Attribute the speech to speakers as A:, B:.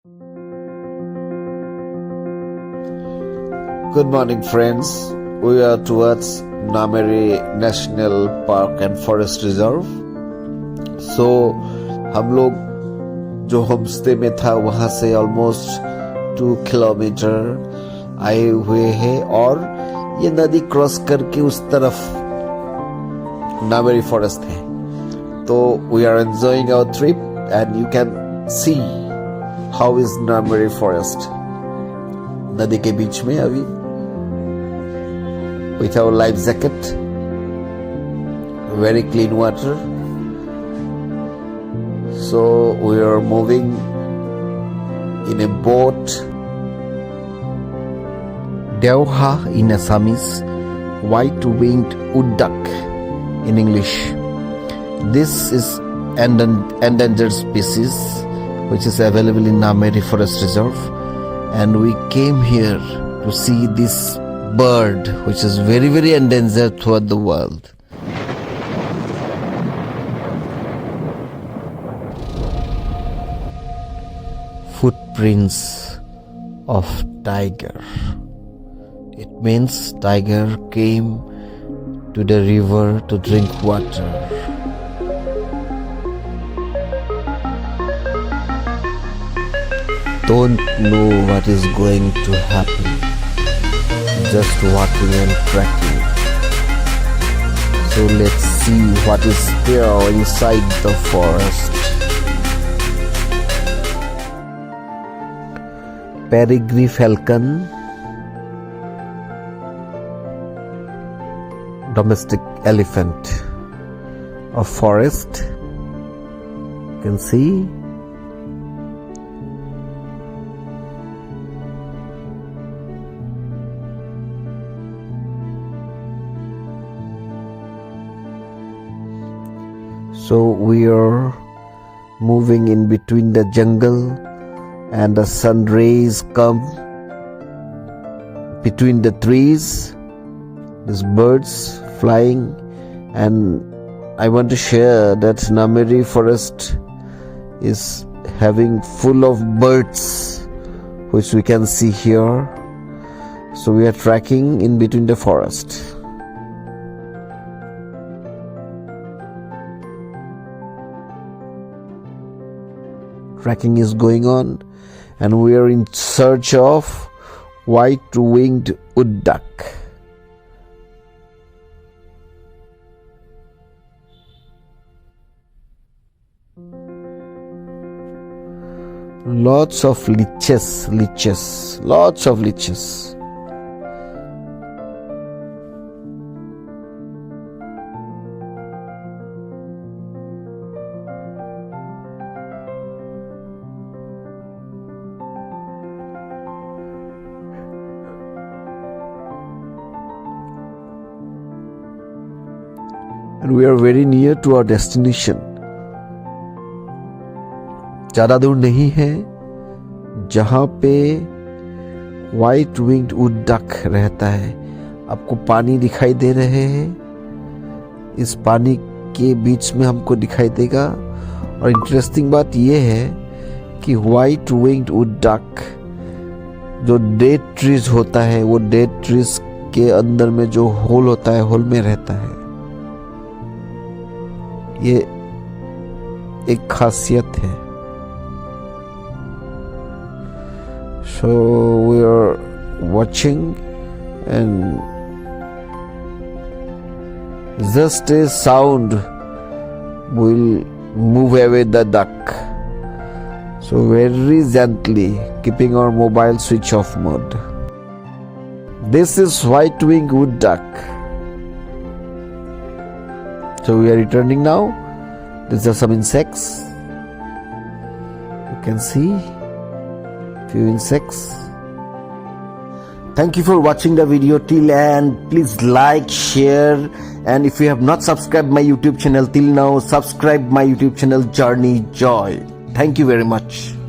A: Good morning friends, we are towards Nameri National Park and Forest Reserve. So हम लोग जो homestay में था वहां से ऑलमोस्ट 2 किलोमीटर आए हुए हैं और ये नदी क्रॉस करके उस तरफ नामेरी फॉरेस्ट है. तो we are enjoying our trip and you can see how is Nameri forest. नदी के बीच में अभी with our life jacket, very clean water. So we are moving in a boat. Deoha in Assamese, white-winged wood duck in English. This is endangered species which is available in Nameri Forest Reserve, and we came here to see this bird which is very endangered throughout the world. Footprints of tiger. It means tiger came to the river to drink water. Don't know what is going to happen. Just walking and trekking. So let's see what is there inside the forest. Peregrine falcon, domestic elephant of forest. You can see. So we are moving in between the jungle and the sun rays come between the trees. These birds flying, and I want to share that Nameri forest is having full of birds which we can see here. So we are trekking in between the forest. Trekking is going on and we are in search of white-winged wood duck. Lots of leeches, lots of leeches. And we are very near to our destination. ज़्यादा दूर नहीं है जहाँ पे white winged wood duck रहता है. आपको पानी दिखाई दे रहे हैं. इस पानी के बीच में हमको दिखाई देगा. और इंटरेस्टिंग बात यह है कि व्हाइट विंग्ड वुड डक जो डेड ट्रीज होता है वो डेड ट्रीज के अंदर में जो होल होता है होल में रहता है. ये एक खासियत है. So we are watching and just a sound will move away the duck. So very gently keeping our mobile switch off mode. This is white-winged wood duck. So we are returning now. These are some insects. You can see few insects. Thank you for watching the video till end. Please like, share, and if you have not subscribed my YouTube channel till now, subscribe my YouTube channel JourneyJoy. Thank you very much.